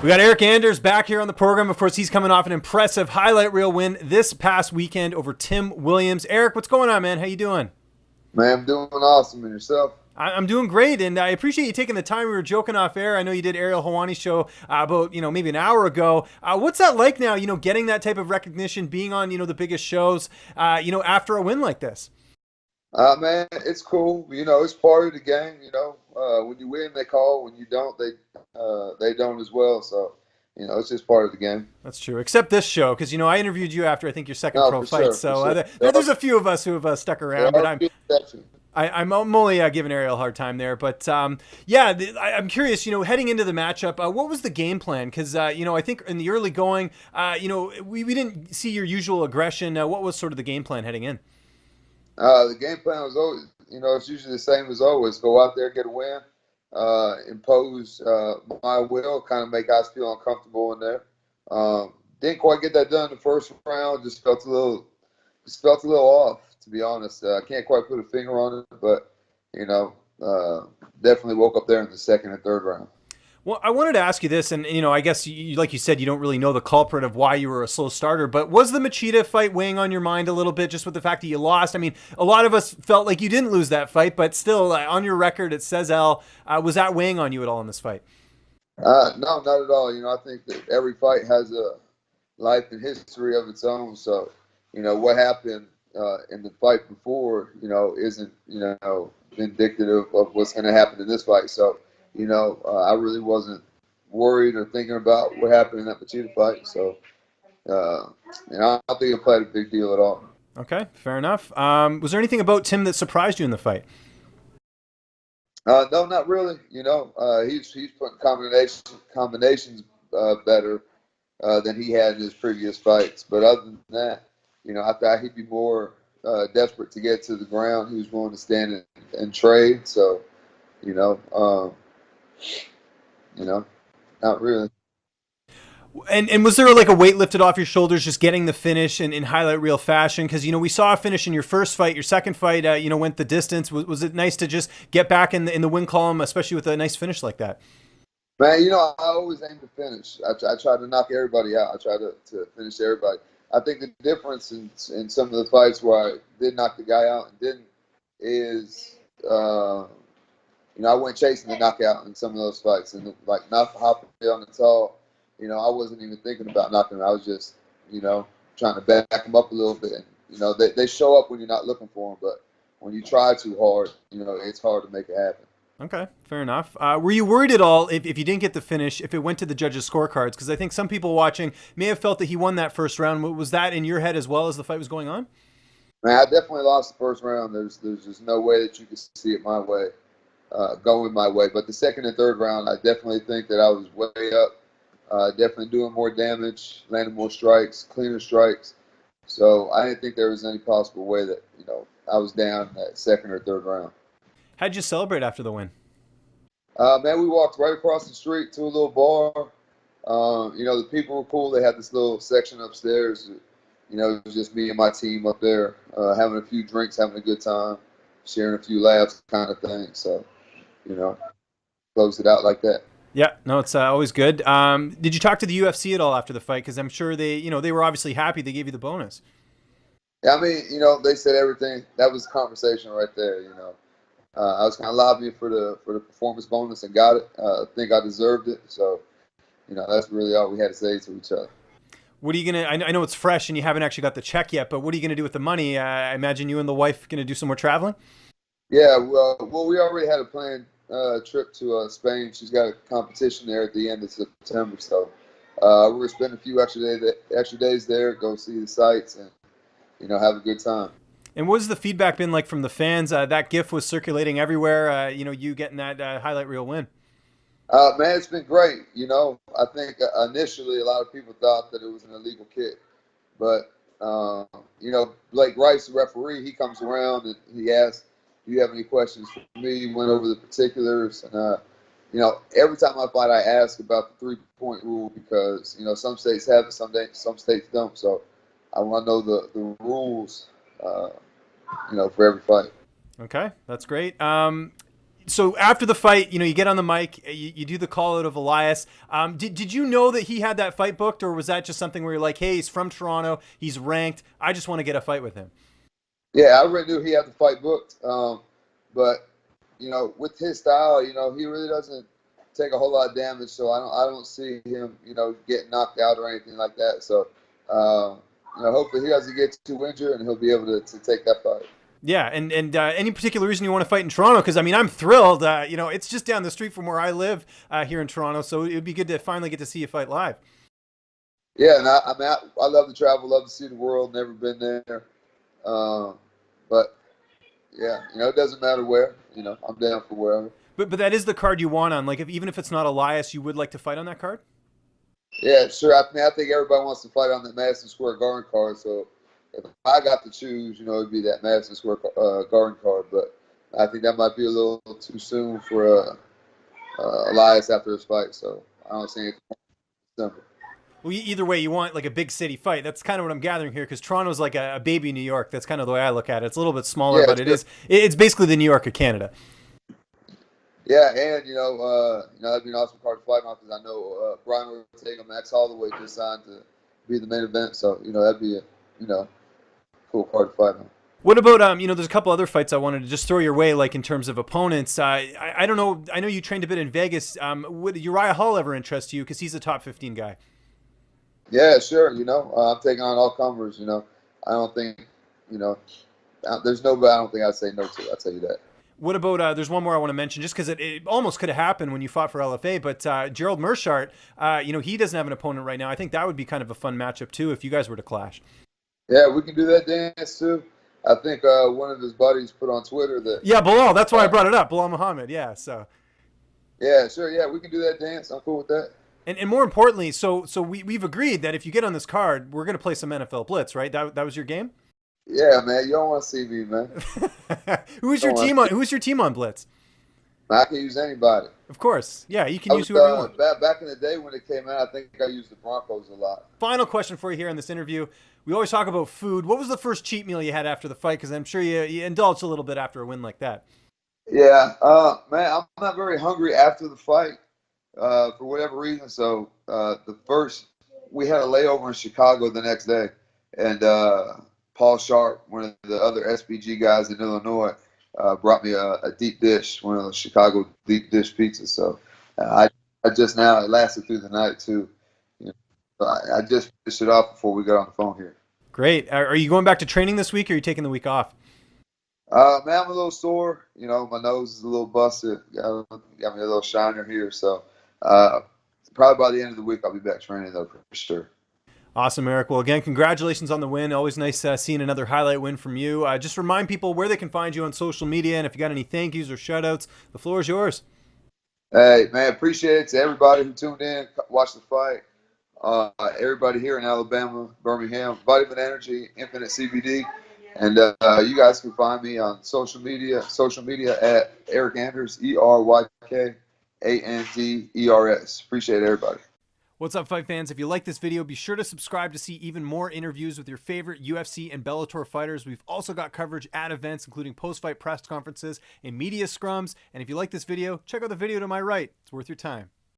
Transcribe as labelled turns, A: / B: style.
A: We got Eryk Anders back here on the program. Of course, he's coming off an impressive highlight reel win this past weekend over Tim Williams. Eryk, what's going on, man? How you doing?
B: Man, I'm doing awesome. And yourself?
A: I'm doing great, and I appreciate you taking the time. We were joking off air. I know you did Ariel Helwani's show about, maybe an hour ago. What's that like now, getting that type of recognition, being on, the biggest shows, after a win like this?
B: Man, it's cool. It's part of the game. When you win, they call. When you don't, they don't as well. So, it's just part of the game.
A: That's true. Except this show, because, I interviewed you after, I think, your second
B: No,
A: pro
B: for
A: fight.
B: sure,
A: So
B: for sure.
A: there's a few of us who have stuck around, but I'm only giving Ariel a hard time there. But, I'm curious, heading into the matchup, what was the game plan? Because, I think in the early going, we didn't see your usual aggression. What was sort of the game plan heading in?
B: The game plan was always, it's usually the same as always. Go out there, get a win, impose my will, kind of make guys feel uncomfortable in there. Didn't quite get that done in the first round. Just felt a little off, to be honest. I can't quite put a finger on it, but definitely woke up there in the second and third round.
A: Well, I wanted to ask you this, and I guess like you said, you don't really know the culprit of why you were a slow starter. But was the Machida fight weighing on your mind a little bit, just with the fact that you lost? I mean, a lot of us felt like you didn't lose that fight, but still, on your record, it says L. Was that weighing on you at all in this fight?
B: No, not at all. I think that every fight has a life and history of its own. So, what happened in the fight before, isn't, indicative of what's going to happen in this fight. So, I really wasn't worried or thinking about what happened in that Machida fight. So, I don't think it played a big deal at all.
A: Okay, fair enough. Was there anything about Tim that surprised you in the fight?
B: No, not really. He's putting combinations better than he had in his previous fights. But other than that, I thought he'd be more desperate to get to the ground. He was willing to stand and trade. So, not really.
A: And was there like a weight lifted off your shoulders just getting the finish in highlight reel fashion? Because, we saw a finish in your first fight. Your second fight, went the distance. Was it nice to just get back in the win column, especially with a nice finish like that?
B: Man, I always aim to finish. I try to knock everybody out. I try to finish everybody. I think the difference in some of the fights where I did knock the guy out and didn't is, I went chasing the knockout in some of those fights. And, like, not hopping on the tall, I wasn't even thinking about knocking him. I was just, trying to back him up a little bit. And, they show up when you're not looking for them. But when you try too hard, it's hard to make it happen.
A: Okay, fair enough. Were you worried at all if you didn't get the finish, if it went to the judges' scorecards? Because I think some people watching may have felt that he won that first round. Was that in your head as well as the fight was going on?
B: Man, I definitely lost the first round. There's just no way that you could see it my way, going my way. But the second and third round, I definitely think that I was way up, definitely doing more damage, landing more strikes, cleaner strikes. So I didn't think there was any possible way that, I was down that second or third round.
A: How'd you celebrate after the win?
B: Man, we walked right across the street to a little bar. The people were cool. They had this little section upstairs. It was just me and my team up there, having a few drinks, having a good time, sharing a few laughs kind of thing. So, closed it out like that.
A: Yeah, no, it's always good. Did you talk to the UFC at all after the fight? Because I'm sure they were obviously happy they gave you the bonus.
B: Yeah, I mean, they said everything. That was a conversation right there, I was kind of lobbying for the performance bonus and got it. I think I deserved it. So, that's really all we had to say to each other.
A: What are you going to, I know it's fresh and you haven't actually got the check yet, but what are you going to do with the money? I imagine you and the wife going to do some more traveling?
B: Yeah, well, we already had a planned trip to Spain. She's got a competition there at the end of September. So we're going to spend a few extra days there, go see the sights and, have a good time.
A: And what has the feedback been like from the fans? That GIF was circulating everywhere, you getting that highlight reel win.
B: Man, it's been great. I think initially a lot of people thought that it was an illegal kick. But, Blake Rice, the referee, he comes around and he asks, do you have any questions for me? He went over the particulars. And, every time I fight, I ask about the three-point rule because, some states have it, some states don't. So I want to know the rules, for every fight.
A: Okay, that's great. So after the fight, you get on the mic, you do the call out of Elias. Did you know that he had that fight booked, or was that just something where you're like, hey, he's from Toronto, he's ranked, I just want to get a fight with him?
B: Yeah, I already knew he had the fight booked. But with his style, he really doesn't take a whole lot of damage, so I don't see him, getting knocked out or anything like that. So, hopefully he doesn't get too injured and he'll be able to take that fight.
A: Yeah, and any particular reason you want to fight in Toronto? Because, I mean, I'm thrilled. It's just down the street from where I live here in Toronto, so it would be good to finally get to see you fight live.
B: Yeah, and I love to travel, love to see the world, never been there. But, yeah, it doesn't matter where. I'm down for wherever.
A: But that is the card you want on. Like, even if it's not Elias, you would like to fight on that card?
B: Yeah, sure. I think everybody wants to fight on the Madison Square Garden card, so if I got to choose, it'd be that Madison Square Garden card. But I think that might be a little too soon for Elias after his fight, so I don't see anything simple.
A: Well, either way, you want like a big city fight. That's kind of what I'm gathering here, because Toronto's like a baby New York. That's kind of the way I look at it. It's a little bit smaller, but it's basically the New York of Canada.
B: Yeah, and that'd be an awesome card to fight on, because I know Brian Ortega, Max Holloway just signed to be the main event, so that'd be a cool card to fight on.
A: What about there's a couple other fights I wanted to just throw your way, like in terms of opponents. I don't know. I know you trained a bit in Vegas. Would Uriah Hall ever interest you? Because he's a top 15 guy.
B: Yeah, sure. I'm taking on all comers. I don't think there's nobody I don't think I'd say no to. I'll tell you that.
A: What about, there's one more I want to mention, just because it almost could have happened when you fought for LFA, but Gerald Meerschaert, he doesn't have an opponent right now. I think that would be kind of a fun matchup, too, if you guys were to clash.
B: Yeah, we can do that dance, too. I think one of his buddies put on Twitter that...
A: Yeah, Bilal. That's why I brought it up. Bilal Muhammad, yeah, so...
B: Yeah, sure, yeah, we can do that dance. I'm cool with that.
A: And more importantly, so we've agreed that if you get on this card, we're going to play some NFL Blitz, right? That was your game?
B: Yeah, man. You don't want to see me, man.
A: Who's your team on Blitz?
B: I can use anybody.
A: Of course. Yeah, you can use whoever you want.
B: Back in the day when it came out, I think I used the Broncos a lot.
A: Final question for you here in this interview. We always talk about food. What was the first cheat meal you had after the fight? Because I'm sure you indulged a little bit after a win like that.
B: Yeah, man, I'm not very hungry after the fight for whatever reason. So we had a layover in Chicago the next day, and Paul Sharp, one of the other SBG guys in Illinois, brought me a deep dish, one of those Chicago deep dish pizzas. So I just now, it lasted through the night too. I just finished it off before we got on the phone here.
A: Great. Are you going back to training this week, or are you taking the week off?
B: Man, I'm a little sore. My nose is a little busted. Got me a little shiner here. So probably by the end of the week, I'll be back training though for sure.
A: Awesome, Eryk. Well, again, congratulations on the win. Always nice seeing another highlight win from you. Just remind people where they can find you on social media, and if you got any thank yous or shout outs, the floor is yours.
B: Hey, man, appreciate it to everybody who tuned in, watched the fight. Everybody here in Alabama, Birmingham, Vitamin Energy, Infinite CBD. And you guys can find me on social media at Eryk Anders, ERYKANDERS. Appreciate everybody.
A: What's up, fight fans? If you like this video, be sure to subscribe to see even more interviews with your favorite UFC and Bellator fighters. We've also got coverage at events, including post-fight press conferences and media scrums. And if you like this video, check out the video to my right. It's worth your time.